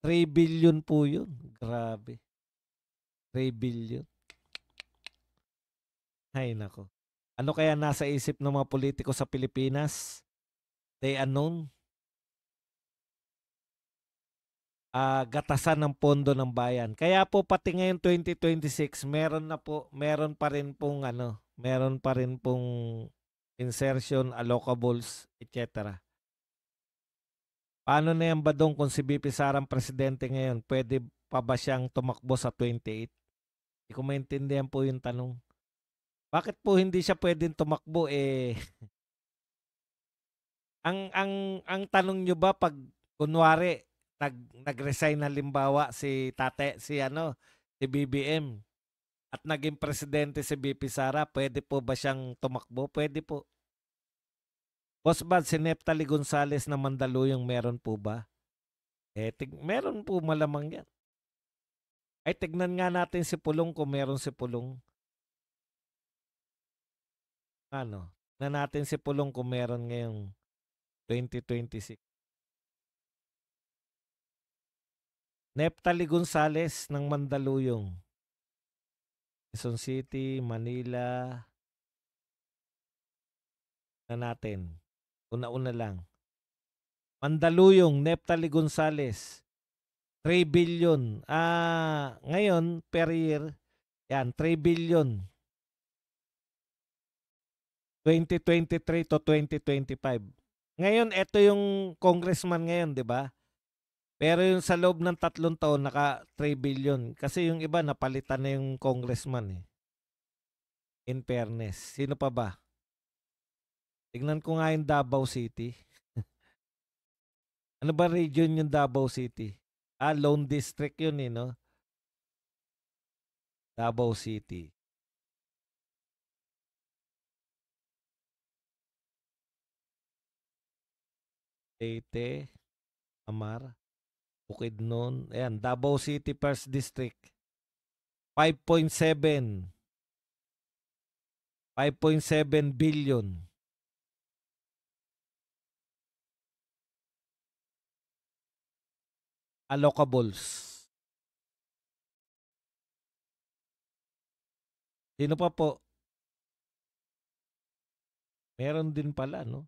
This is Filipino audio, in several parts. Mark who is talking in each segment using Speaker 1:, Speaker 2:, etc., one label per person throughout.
Speaker 1: 3 billion po yun. Grabe. 3 billion. Ay, nako. Ano kaya nasa isip ng mga politiko sa Pilipinas? They unknown. Gatasan ng pondo ng bayan. Kaya po pati ngayon 2026, meron pa rin pong meron pa rin pong insertion, allocables, etc. Paano na yan ba dong kung si BP Sara ang presidente ngayon, pwede pa ba siyang tumakbo sa 28? Hindi ko maintindihan po yung tanong. Bakit po hindi siya pwedeng tumakbo ang tanong nyo ba pag kunwari nag-resign halimbawa si BBM at naging presidente si BP Sara, pwede po ba siyang tumakbo? Pwede po. Boss Bad, si Neptali Gonzales na Mandaluyong meron po ba? Meron po malamang yan. Ay, tignan nga natin si Pulong kung meron si Pulong. Na natin si Pulong kung meron ngayong 2026. Neptali Gonzales ng Mandaluyong. Quezon City, Manila. Na natin. Una-una lang. Mandaluyong, Neptali Gonzales. 3 billion. Ngayon, per year, yan, 3 billion. 2023 to 2025. Ngayon, ito yung congressman ngayon, di ba? Pero yung sa loob ng 3 taon, naka 3 billion. Kasi yung iba, napalitan na yung congressman eh. In fairness. Sino pa ba? Tignan ko nga yung Davao City. Ano ba region yung Davao City? Lone District yun eh, no? Davao City. Leyte, Amar, Bukidnon. Ayan, Davao City First District. 5.7. 5.7 billion. Allocables. Sino pa po? Meron din pala, no?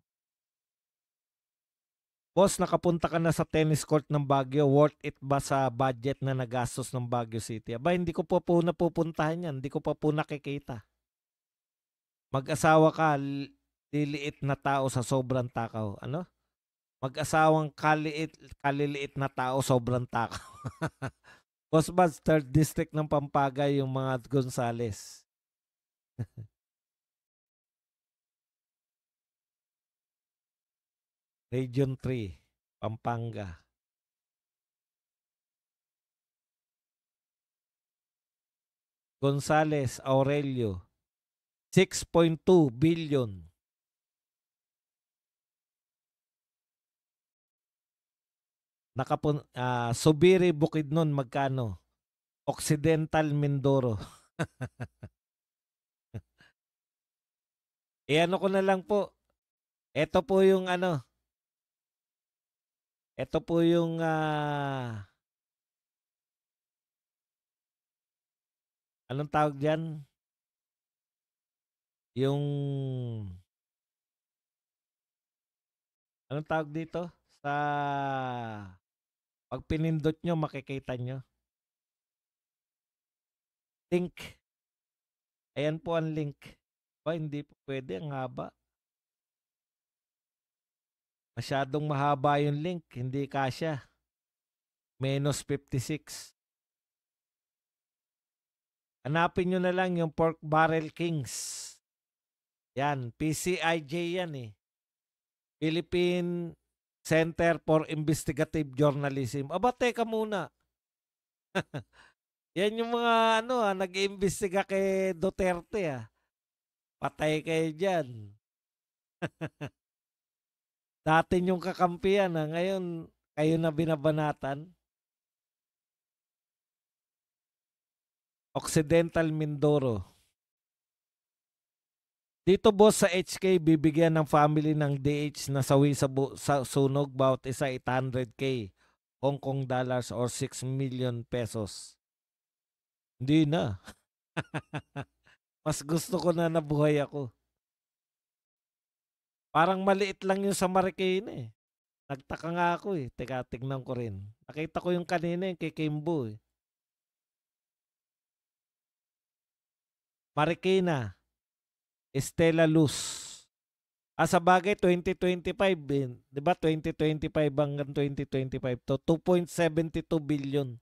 Speaker 1: Boss, nakapunta ka na sa tennis court ng Baguio. Worth it ba sa budget na nagastos ng Baguio City? Aba, hindi ko pa po napupuntahan yan. Hindi ko pa po nakikita. Mag-asawa ka, liliit na tao sa sobrang takaw. Ano? Mag-asawang kaliliit na tao, sobrang takaw. Boss Baz, 3rd District ng Pampanga yung mga Gonzales. Region 3, Pampanga. Gonzales, Aurelio, 6.2 billion. Subiri, Bukidnon, magkano? Occidental, Mindoro. Ano ko na lang po. Ito po yung Ito po yung anong tawag diyan? Yung anong tawag dito? Sa pag pinindot nyo, makikita nyo. Link. Ayan po ang link. Hindi po pwede. Ang haba. Masyadong mahaba yung link. Hindi kasya. Menos 56. Hanapin nyo na lang yung Pork Barrel Kings. Yan. PCIJ yan eh. Philippine Center for Investigative Journalism. Aba, teka muna. Yan yung mga nag-iimbestiga kay Duterte Patay kayo dyan. Dati yung kakampiyan ngayon kayo na binabanatan. Occidental Mindoro. Dito boss sa HK, bibigyan ng family ng DH na sawi sa sunog bawat isa 800K. Hong Kong dollars or 6 million pesos. Hindi na. Mas gusto ko na nabuhay ako. Parang maliit lang yung sa Marikina eh. Nagtaka nga ako eh. Teka, tignan ko rin. Nakita ko yung kanina yung kay Kimbo eh. Marikina, Estela Luz. Sa bagay, 2025 eh. Di ba 2025 hanggang 2025 to 2.72 billion.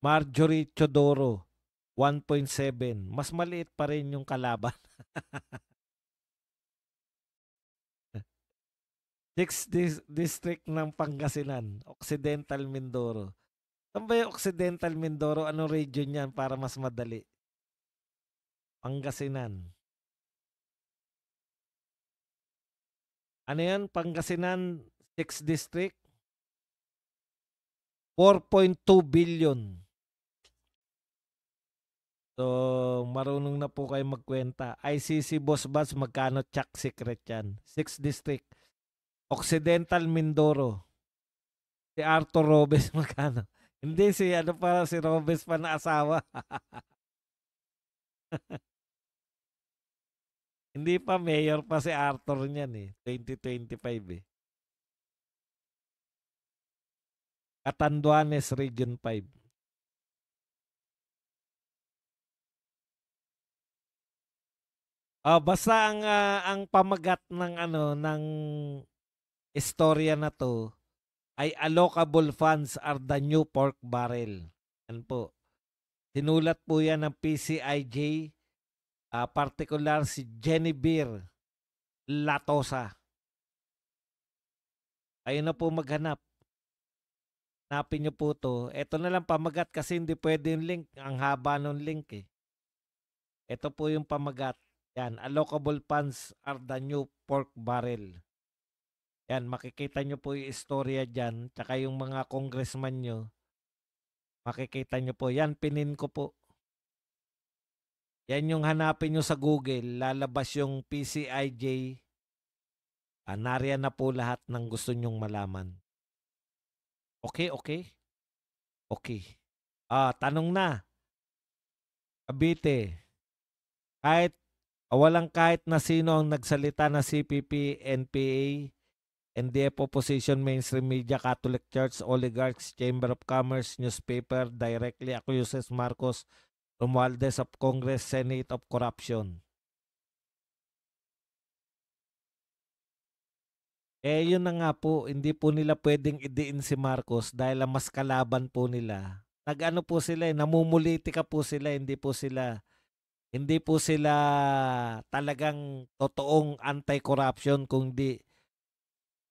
Speaker 1: Marjorie Chodoro, 1.7. Mas maliit pa rin yung kalaban. 6 district ng Pangasinan, Occidental Mindoro. Saan ba yung Occidental Mindoro? Anong region yan para mas madali? Pangasinan. Ano yan? Pangasinan 6 district? 4.2 billion. So, marunong na po kayo magkwenta. ICC Boss Bats, magkano check secret yan? 6 district. Occidental Mindoro. Si Arthur Robes, magkano? Hindi, si ano pa, si Robes pa na asawa. Hindi pa, mayor pa si Arthur niyan eh. 2025 eh. Catanduanes, Region 5. Basta ang pamagat ng ano ng istorya na to ay allocable funds are the new pork barrel. Yan po. Sinulat po yan ng PCIJ, particular si Genevieve Latosa. Kayo na po maghanap. Hanapin nyo po to. Ito na lang pamagat kasi hindi pwede yung link. Ang haba ng link eh. Ito po yung pamagat. Yan. Allocable funds are the new pork barrel. Yan. Makikita nyo po yung istorya dyan. Tsaka yung mga congressman nyo. Makikita nyo po. Yan. Pinin ko po. Yan yung hanapin nyo sa Google. Lalabas yung PCIJ. Nariyan na po lahat ng gusto nyong malaman. Okay, okay? Okay. Tanong na. Cavite. Kahit na sino ang nagsalita na CPP, NPA, NDF opposition, mainstream media, Catholic Church, oligarchs, Chamber of Commerce, newspaper, directly accuses Marcos Romualdez of Congress, Senate of corruption. Yun na nga po, hindi po nila pwedeng idiin si Marcos dahil ang mas kalaban po nila. Nag-ano po sila, namumulitika po sila, hindi po sila talagang totoong anti-corruption kundi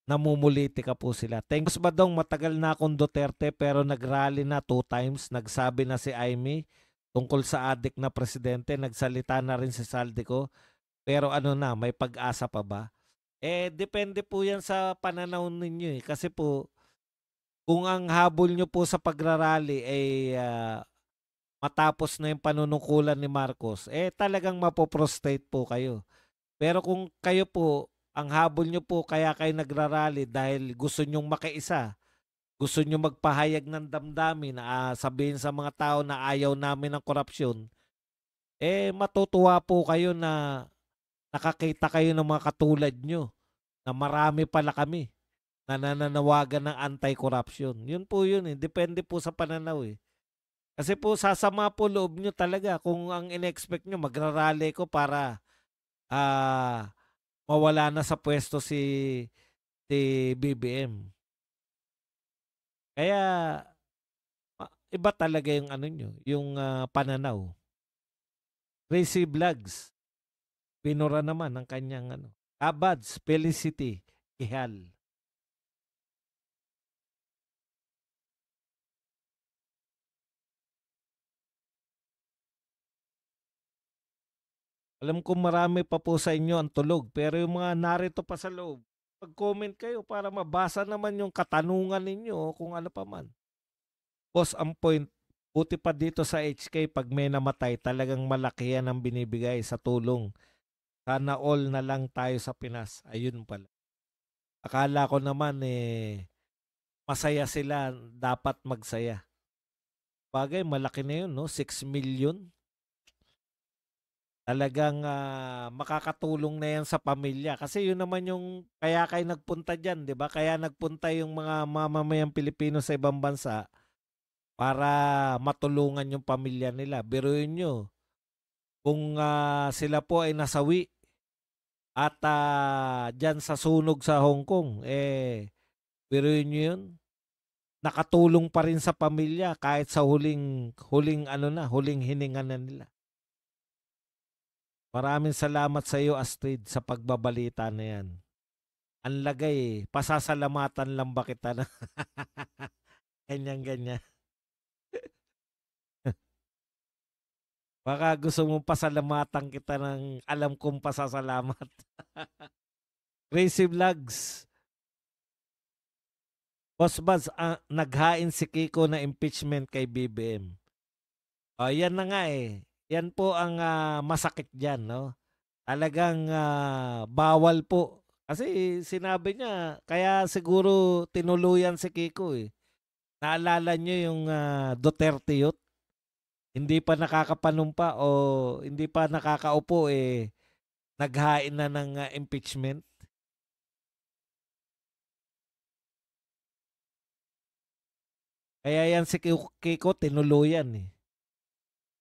Speaker 1: namumulitika po sila. Thanks ba dong matagal na akong Duterte pero nagrally na 2 times. Nagsabi na si Amy tungkol sa adik na presidente. Nagsalita na rin si Saldico. Pero ano na, may pag-asa pa ba? Depende po yan sa pananaw ninyo eh. Kasi po, kung ang habol nyo po sa pagrarally ay matapos na yung panunungkulan ni Marcos, talagang mapoprostrate po kayo. Pero kung kayo po, ang habol nyo po kaya kayo nagrarally dahil gusto nyong makiisa, gusto nyo magpahayag ng damdamin na sabihin sa mga tao na ayaw namin ng korupsyon, matutuwa po kayo na nakakita kayo ng mga katulad nyo na marami pala kami na nananawagan ng anti-corruption. Yun po yun eh. Depende po sa pananaw eh. Kasi po sasama po loob nyo talaga kung ang in-expect nyo magrarally ko para ah mawala na sa pwesto si BBM. Kaya iba talaga yung ano nyo, yung pananaw. Crazy Vlogs, pinura naman ang kanyang ano. Abads, Felicity, Ihal. Alam ko marami pa po sa inyo ang tulog, pero yung mga narito pa sa loob, mag-comment kayo para mabasa naman yung katanungan ninyo kung ano pa man. Boss, ang point, buti pa dito sa HK pag may namatay, talagang malaki yan ang binibigay sa tulong. Sana all na lang tayo sa Pinas. Ayun pala. Akala ko naman masaya sila, dapat magsaya. Bagay malaki na 'yun 'no, 6 million. Talagang, makakatulong na 'yan sa pamilya kasi 'yun naman yung kaya kayo nagpunta diyan, 'di ba? Kaya nagpunta yung mga mamamayang Pilipino sa ibang bansa para matulungan yung pamilya nila. Biruin niyo kung, sila po ay nasawi at, diyan sa sunog sa Hong Kong, biruin niyo 'yun, nakatulong pa rin sa pamilya kahit sa huling huling ano na, huling hininga na nila. Maraming salamat sa iyo, Astrid, sa pagbabalita na 'yan. Ang lagay, pasasalamatan lang ba kita na ganyan-ganyan. Baka gusto mong pasalamatan kita ng alam kong pasasalamat. Crazy Vlogs. Boss Baz, naghain si Kiko na impeachment kay BBM. O, yan na nga eh. Yan po ang masakit dyan, no? Talagang bawal po. Kasi sinabi niya, kaya siguro tinuluyan si Kiko eh. Naalala niyo yung Duterte Youth? Hindi pa nakakapanumpa o hindi pa nakakaupo eh, naghain na ng impeachment. Kaya yan si Kiko tinuluyan eh.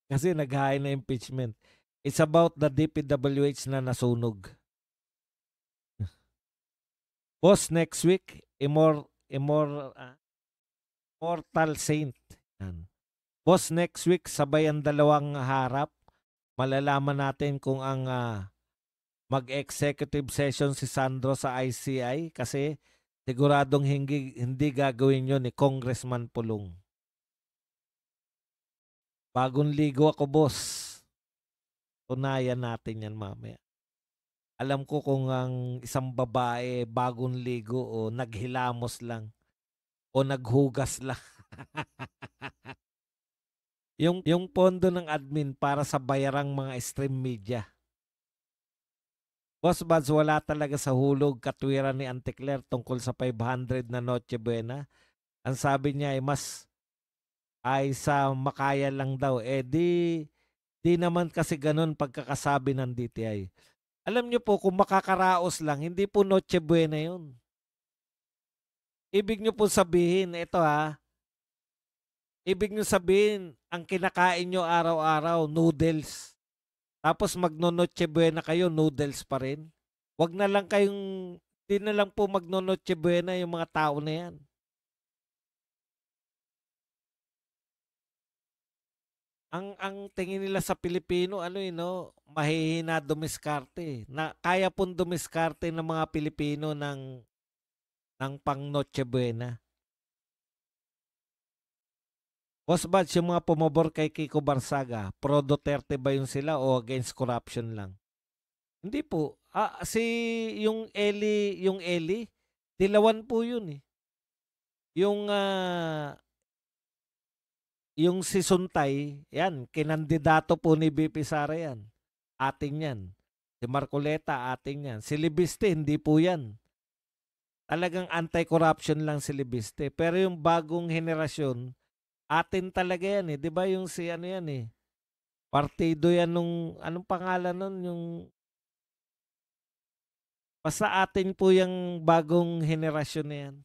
Speaker 1: Kasi naghain na impeachment. It's about the DPWH na nasunog. Boss, next week, Immortal Saint. Yan. Boss, next week, sabay ang dalawang harap. Malalaman natin kung ang mag-executive session si Sandro sa ICI kasi siguradong hindi gagawin yun ni Congressman Pulong. Bagong ligo ako, boss. Tunayan natin yan mamaya. Alam ko kung ang isang babae bagong ligo o naghilamos lang o naghugas lang. yung pondo ng admin para sa bayarang mga stream media. Boss Buds, wala talaga sa hulog katwiran ni Auntie Claire tungkol sa 500 na Noche Buena. Ang sabi niya ay ay sa makaya lang daw. Di naman kasi ganun pagkakasabi ng DTI. Alam niyo po, kung makakaraos lang, hindi po Noche Buena yun. Ibig niyo po sabihin, ibig niyo sabihin, ang kinakain niyo araw-araw, noodles. Tapos magno-Noche Buena kayo, noodles pa rin. Wag na lang kayong, di na lang po magno-Noche Buena yung mga tao na yan. Ang tingin nila sa Pilipino, no, mahihina dumiskarte. Na kaya pong dumiskarte ng mga Pilipino ng pang Noche Buena. Boss Batch, yung mga pumabor kay Kiko Barsaga, pro Duterte ba yun sila o against corruption lang? Hindi po. Yung Eli, dilawan po yun eh. Yung yung si Suntay, yan, kinandidato po ni BP Sara yan. Ating yan. Si Marcoleta, ating yan. Si Libiste, hindi po yan. Talagang anti-corruption lang si Libiste. Pero yung bagong henerasyon, atin talaga yan eh. Di ba yung si ano yan eh. Partido yan nung, anong pangalan nun? Yung, basta atin po yung bagong henerasyon na yan.